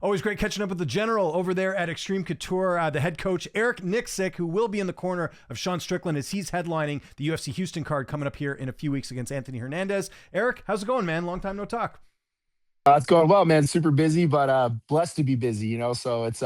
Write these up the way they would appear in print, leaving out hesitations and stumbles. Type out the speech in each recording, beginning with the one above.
Always great catching up with the general over there at Extreme Couture, the head coach, Eric Nicksick, who will be in the corner of Sean Strickland as he's headlining the UFC Houston card coming up here in a few weeks against Anthony Hernandez. Eric, how's it going, man? Long time no talk. It's going well, man. Super busy, but blessed to be busy, So it's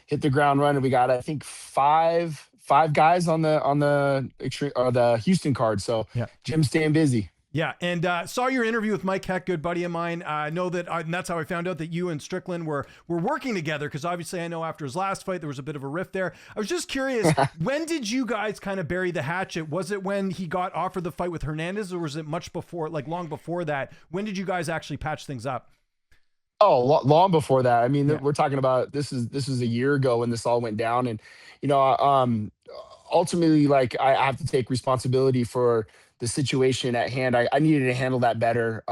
hit the ground running. We got, I think, five guys on the extreme or the Houston card. So Yeah. Jim's staying busy. Yeah, and saw your interview with Mike Heck, good buddy of mine. I know that, and that's how I found out that you and Strickland were working together, because obviously I know after his last fight there was a bit of a rift there. I was just curious, when did you guys kind of bury the hatchet? Was it when he got offered the fight with Hernandez, or was it much before, like long before that? When did you guys actually patch things up? Oh, long before that. I mean, Yeah. we're talking about this is a year ago when this all went down, and you know, ultimately, like I have to take responsibility for the situation at hand. I needed to handle that better,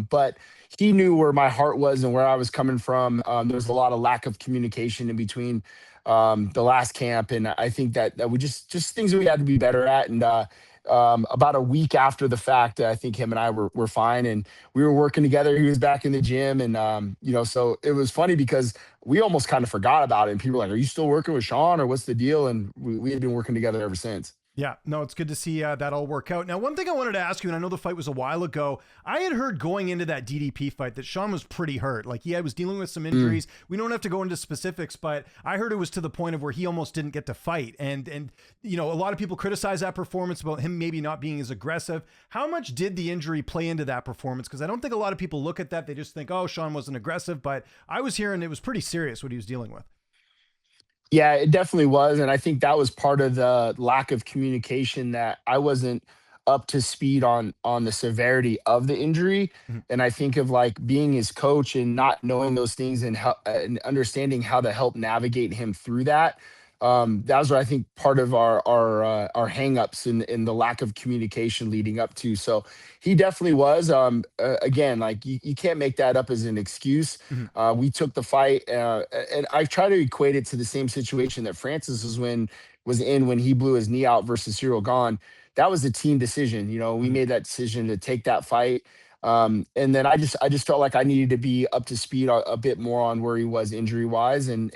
but he knew where my heart was and where I was coming from. There was a lot of lack of communication in between the last camp, and I think that we just things that we had to be better at. And about a week after the fact, I think him and I were fine, and we were working together. He was back in the gym, and so it was funny because we almost kind of forgot about it. And people were like, "Are you still working with Sean, or what's the deal?" And we had been working together ever since. Yeah, no, it's good to see that all work out. Now, one thing I wanted to ask you, and I know the fight was a while ago, I had heard going into that DDP fight that Sean was pretty hurt. Like he was dealing with some injuries. We don't have to go into specifics, but I heard it was to the point of where he almost didn't get to fight. And a lot of people criticize that performance about him maybe not being as aggressive. How much did the injury play into that performance? Because I don't think a lot of people look at that. They just think, oh, Sean wasn't aggressive, but I was hearing it was pretty serious what he was dealing with. Yeah, it definitely was. And I think that was part of the lack of communication, that I wasn't up to speed on the severity of the injury. Mhm. And I think of like being his coach and not knowing those things, and understanding how to help navigate him through that. That was what I think part of our hangups in the lack of communication leading up to. So he definitely was. Again, like you can't make that up as an excuse. Mhm. We took the fight, and I try to equate it to the same situation that Francis was in when he blew his knee out versus Cyril Gahn. That was a team decision. We Mhm. made that decision to take that fight. And then I just felt like I needed to be up to speed a bit more on where he was injury wise, and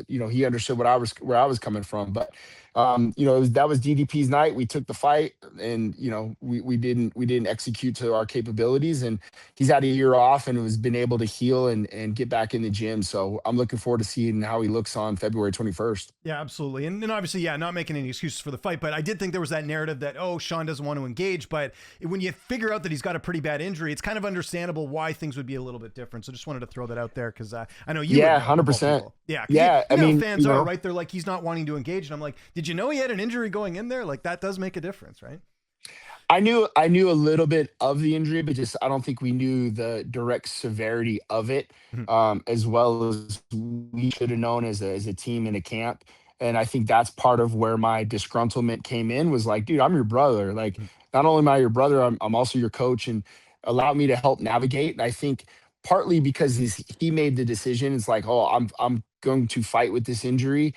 he understood where I was coming from. But that was DDP's night. We took the fight, and we didn't execute to our capabilities. And he's had a year off and has been able to heal and get back in the gym. So I'm looking forward to seeing how he looks on February 21st. Yeah, absolutely. And obviously, yeah, not making any excuses for the fight, but I did think there was that narrative that, oh, Sean doesn't want to engage. But when you figure out that he's got a pretty bad injury, it's kind of understandable why things would be a little bit different. So just wanted to throw that out there because I know you would Yeah, know, of all 100%. people. Yeah, 'cause Yeah, I you know how mean, fans are, right? They're like, he's not wanting to engage. And I'm like, did you know he had an injury going in there? Like that does make a difference, right? I knew a little bit of the injury, but just I don't think we knew the direct severity of it, Mhm. as well as we should have known as a team in a camp. And I think that's part of where my disgruntlement came in, was like, dude, I'm your brother. Like, Mhm. not only am I your brother, I'm also your coach, and allow me to help navigate. And I think partly because he made the decision, it's like, oh, I'm going to fight with this injury.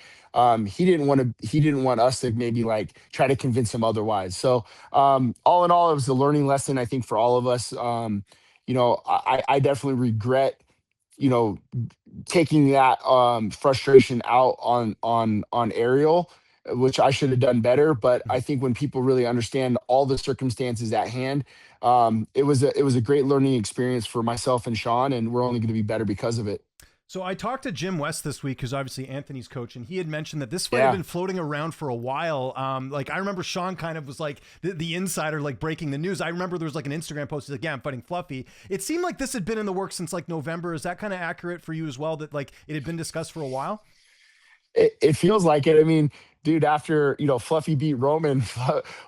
He didn't want us to maybe like try to convince him otherwise. So all in all, it was a learning lesson, I think, for all of us. I definitely regret, you know, taking that frustration out on Ariel, which I should have done better. But I Mhm. think when people really understand all the circumstances at hand, it was a great learning experience for myself and Sean, and we're only going to be better because of it. So I talked to Jim West this week, who's obviously Anthony's coach, and he had mentioned that this fight had Yeah. been floating around for a while. Like I remember Sean kind of was like the insider, like breaking the news. I remember there was like an Instagram post, he's like, yeah, I'm fighting Fluffy. It seemed like this had been in the works since like November. Is that kind of accurate for you as well? That like it had been discussed for a while? It feels like it. I mean, dude, after Fluffy beat Roman,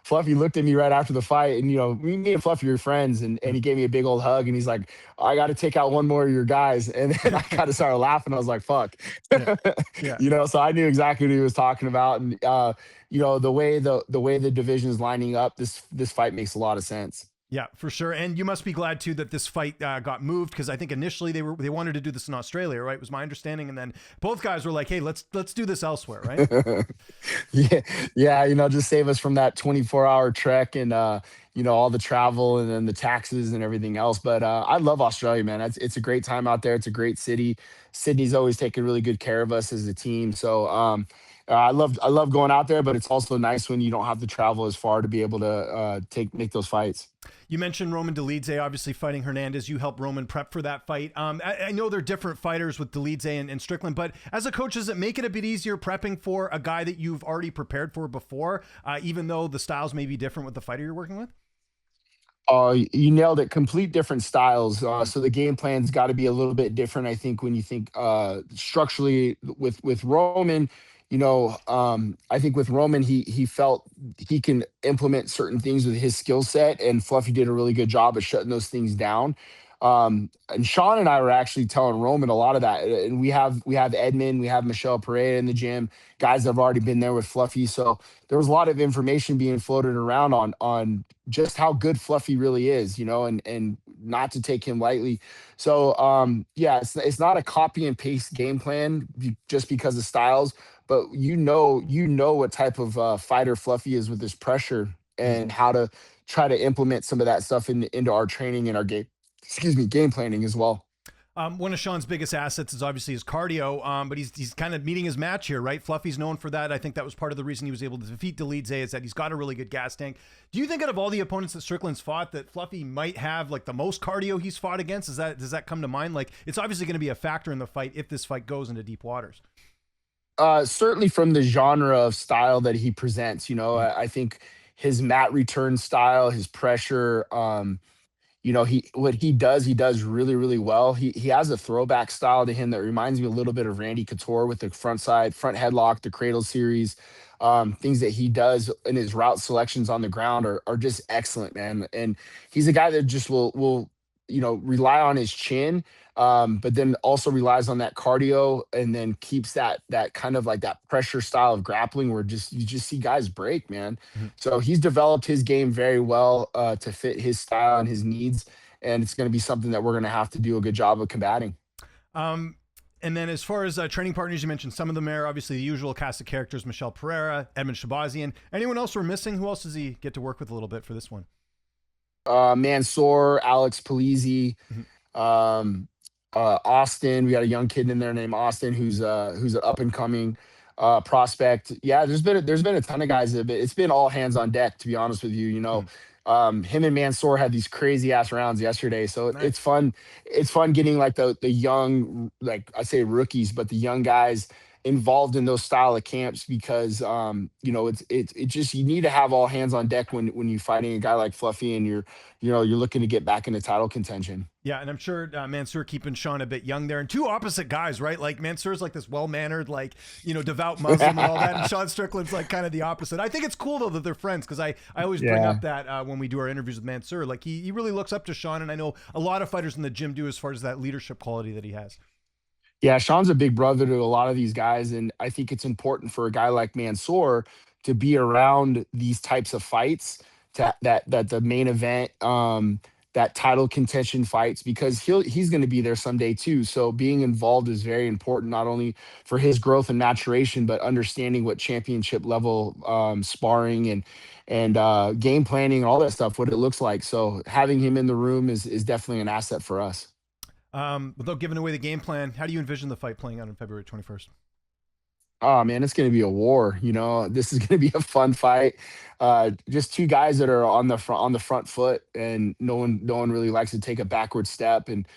Fluffy looked at me right after the fight, and me and Fluffy are friends, and he gave me a big old hug, and he's like, "I got to take out one more of your guys," and then I kind of started laughing. I was like, "Fuck," Yeah. Yeah. So I knew exactly what he was talking about, and the way the division is lining up, this fight makes a lot of sense. Yeah, for sure. And you must be glad too that this fight got moved, because I think initially they wanted to do this in Australia, right? Was my understanding, and then both guys were like, "Hey, let's do this elsewhere," right? Yeah, yeah, just save us from that 24-hour trek and all the travel and then the taxes and everything else. But I love Australia, man. It's a great time out there. It's a great city. Sydney's always taken really good care of us as a team. So I love going out there, but it's also nice when you don't have to travel as far to be able to make those fights. You mentioned Roman Dolidze, obviously fighting Hernandez. You helped Roman prep for that fight. I know they're different fighters with Dolidze and Strickland, but as a coach, does it make it a bit easier prepping for a guy that you've already prepared for before, even though the styles may be different with the fighter you're working with? You nailed it. Complete different styles. So the game plan's got to be a little bit different. I think when you think structurally with Roman, I think with Roman, he felt he can implement certain things with his skill set, and Fluffy did a really good job of shutting those things down. And Sean and I were actually telling Roman a lot of that, and we have Edmund, we have Michelle Pereira in the gym, guys that have already been there with Fluffy. So there was a lot of information being floated around on just how good Fluffy really is, and not to take him lightly. So yeah, it's not a copy and paste game plan just because of styles, but you know what type of fighter Fluffy is with his pressure and how to try to implement some of that stuff into our training and our game planning as well. One of Sean's biggest assets is obviously his cardio, but he's kind of meeting his match here, right? Fluffy's known for that. I think that was part of the reason he was able to defeat Dolidze, is that he's got a really good gas tank. Do you think out of all the opponents that Strickland's fought, that Fluffy might have like the most cardio he's fought against? Does that come to mind? Like, it's obviously going to be a factor in the fight if this fight goes into deep waters. Certainly from the genre of style that he presents, I think his mat return style, his pressure, he does really, really well. He has a throwback style to him that reminds me a little bit of Randy Couture with the front headlock, the cradle series. Things that he does in his route selections on the ground are just excellent, man. And he's a guy that just will rely on his chin, but then also relies on that cardio, and then keeps that kind of like that pressure style of grappling where you just see guys break, man. Mhm. So he's developed his game very well to fit his style and his needs, and it's going to be something that we're going to have to do a good job of combating. Um, and then as far as training partners, you mentioned some of them are obviously the usual cast of characters: Michelle Pereira, Edmund Shabazian. Anyone else we're missing? Who else does he get to work with a little bit for this one? Mansoor, Alex Polizzi, Mhm. um, Austin. We got a young kid in there named Austin who's an up and coming prospect. Yeah, there's been a ton of guys it's been all hands on deck, to be honest with you. Mhm. Him and Mansoor had these crazy ass rounds yesterday, so it's Nice. fun. It's fun getting like the young, like I say rookies, but the young guys involved in those style of camps, because it just, you need to have all hands on deck when you're fighting a guy like Fluffy and you're looking to get back into title contention. Yeah, and I'm sure Mansoor keeping Sean a bit young there, and two opposite guys, right? Like Mansoor's like this well-mannered, like, devout Muslim and all that, and Sean Strickland's like kind of the opposite. I think it's cool though that they're friends, because I always bring Yeah. up that when we do our interviews with Mansoor, like he really looks up to Sean, and I know a lot of fighters in the gym do, as far as that leadership quality that he has. Yeah, Sean's a big brother to a lot of these guys, and I think it's important for a guy like Mansoor to be around these types of fights, that the main event, that title contention fights, because he's going to be there someday too. So being involved is very important, not only for his growth and maturation, but understanding what championship level sparring and game planning and all that stuff, what it looks like. So having him in the room is definitely an asset for us. Without giving away the game plan, how do you envision the fight playing out on February 21st? Oh man, it's going to be a war. This is going to be a fun fight. Just two guys that are on the front foot, and no one really likes to take a backward step. And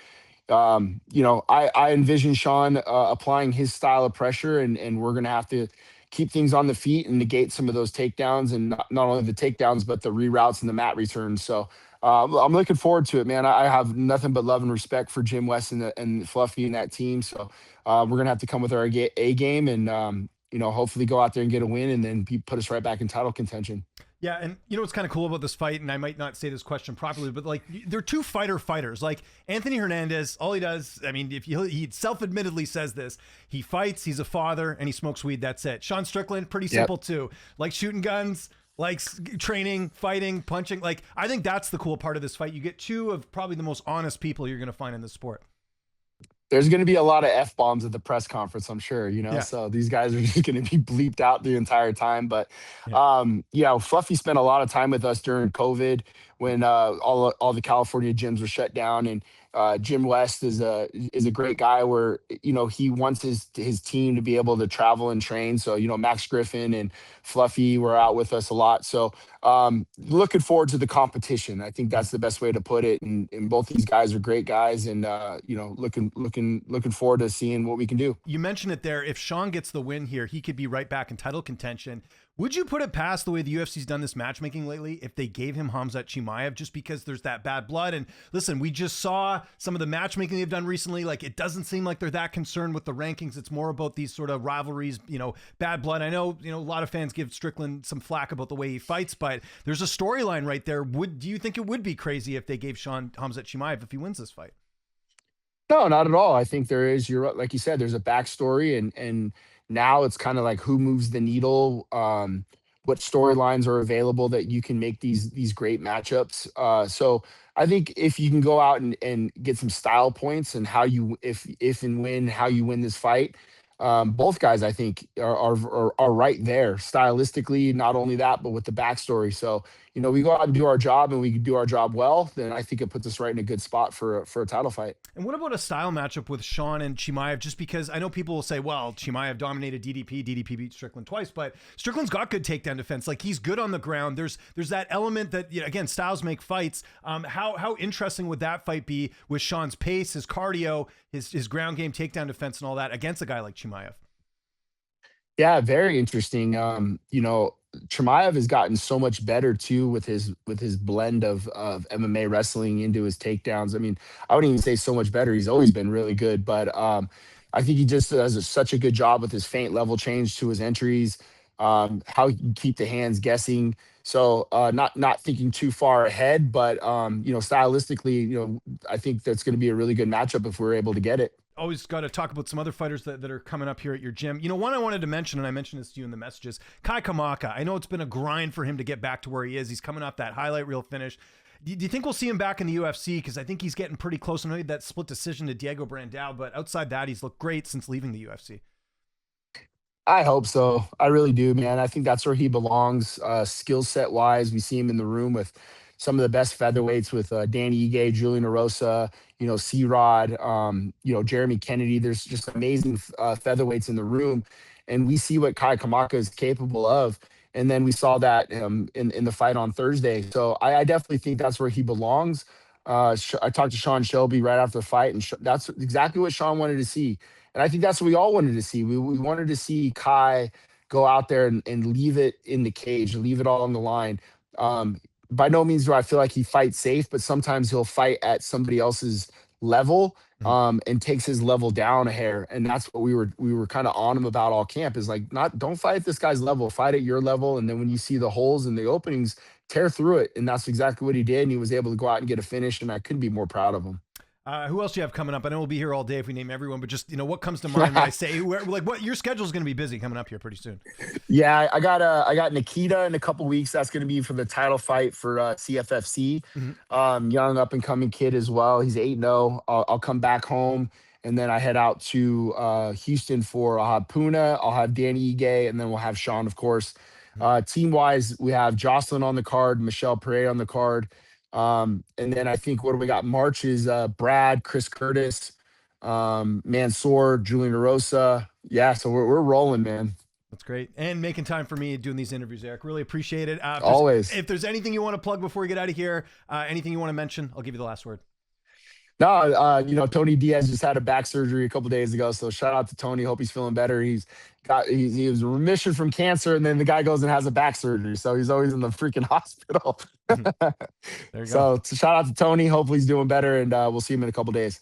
I envision Sean applying his style of pressure, and we're going to have to keep things on the feet and negate some of those takedowns, and not only the takedowns, but the reroutes and the mat returns. So I'm looking forward to it, man. I have nothing but love and respect for Jim West and Fluffy and that team. So we're going to have to come with our A game, and hopefully go out there and get a win, and then put us right back in title contention. Yeah, and what's kind of cool about this fight, and I might not say this question properly, but like they're two fighters. Like Anthony Hernandez, all he does, I mean, if he self-admittedly says this, he fights, he's a father, and he smokes weed. That's it. Sean Strickland, pretty Yep. simple too. Like shooting guns, likes training, fighting, punching. Like, I think that's the cool part of this fight. You get two of probably the most honest people you're going to find in the sport. There's going to be a lot of F bombs at the press conference, I'm sure, Yeah. so these guys are just going to be bleeped out the entire time. But, Yeah. Fluffy spent a lot of time with us during COVID when all the California gyms were shut down. And Jim West is a great guy where, he wants his team to be able to travel and train. So, Max Griffin and Fluffy were out with us a lot. So, looking forward to the competition. I think that's the best way to put it. And both these guys are great guys, and looking forward to seeing what we can do. You mentioned it there. If Sean gets the win here, he could be right back in title contention. Would you put it past the way the UFC's done this matchmaking lately if they gave him Khamzat Chimaev, just because there's that bad blood? And listen, we just saw some of the matchmaking they've done recently. Like, it doesn't seem like they're that concerned with the rankings. It's more about these sort of rivalries, bad blood. I know, a lot of fans give Strickland some flack about the way he fights, but there's a storyline right there. Do you think it would be crazy if they gave Sean Khamzat Chimaev if he wins this fight? No, not at all. I think there is. Like you said, there's a backstory, and now it's kind of like who moves the needle. What storylines are available that you can make these great matchups. So I think if you can go out and get some style points and if and when how you win this fight, both guys I think are right there stylistically. Not only that, but with the backstory. So we go out and do our job, and we do our job well. Then I think it puts us right in a good spot for a title fight. And what about a style matchup with Sean and Chimaev? Just because I know people will say, well, Chimaev dominated DDP. DDP beat Strickland twice, but Strickland's got good takedown defense. Like, he's good on the ground. There's that element that, again, styles make fights. How interesting would that fight be with Sean's pace, his cardio, his ground game, takedown defense, and all that against a guy like Chimaev? Yeah, very interesting. Chimaev has gotten so much better too with his blend of MMA wrestling into his takedowns. I mean, I wouldn't even say so much better. He's always been really good, but I think he just does such a good job with his feint level change to his entries, how he can keep the hands guessing. So not thinking too far ahead, but stylistically, I think that's going to be a really good matchup if we're able to get it. Always got to talk about some other fighters that are coming up here at your gym. One I wanted to mention, and I mentioned this to you in the messages, Kai Kamaka. I know it's been a grind for him to get back to where he is. He's coming off that highlight reel finish. Do you think we'll see him back in the UFC? Because I think he's getting pretty close. I know he had that split decision to Diego Brandao, but outside that, he's looked great since leaving the UFC. I hope so. I really do, man. I think that's where he belongs, skill set wise. We see him in the room with some of the best featherweights with Danny Ige, Julian Erosa, C-Rod, Jeremy Kennedy. There's just amazing featherweights in the room. And we see what Kai Kamaka is capable of. And then we saw that in the fight on Thursday. So I definitely think that's where he belongs. I talked to Sean Shelby right after the fight, and that's exactly what Sean wanted to see. And I think that's what we all wanted to see. We wanted to see Kai go out there and leave it in the cage, leave it all on the line. By no means do I feel like he fights safe, but sometimes he'll fight at somebody else's level, and takes his level down a hair. And that's what we were kind of on him about all camp, is like, don't fight at this guy's level, fight at your level. And then when you see the holes and the openings, tear through it. And that's exactly what he did. And he was able to go out and get a finish. And I couldn't be more proud of him. Who else do you have coming up? I know we'll be here all day if we name everyone, but just, what comes to mind when I say, what your schedule is going to be busy coming up here pretty soon. Yeah, I got Nikita in a couple weeks. That's going to be for the title fight for CFFC. Young up and coming kid as well. He's 8-0. I'll come back home, and then I head out to Houston for I'll have Puna, I'll have Danny Ige, and then we'll have Sean, of course. Team wise, we have Jocelyn on the card, Michelle Pereira on the card. And then I think what do we got? March is Brad, Chris Curtis, Mansoor, Julian Erosa. Yeah, so we're rolling, man. That's great. And making time for me doing these interviews, Eric. Really appreciate it. Always. If there's anything you want to plug before we get out of here, anything you want to mention, I'll give you the last word. No, Tony Diaz just had a back surgery a couple days ago. So shout out to Tony. Hope he's feeling better. He was in remission from cancer, and then the guy goes and has a back surgery. So he's always in the freaking hospital. There you go. So shout out to Tony. Hopefully he's doing better, and we'll see him in a couple days.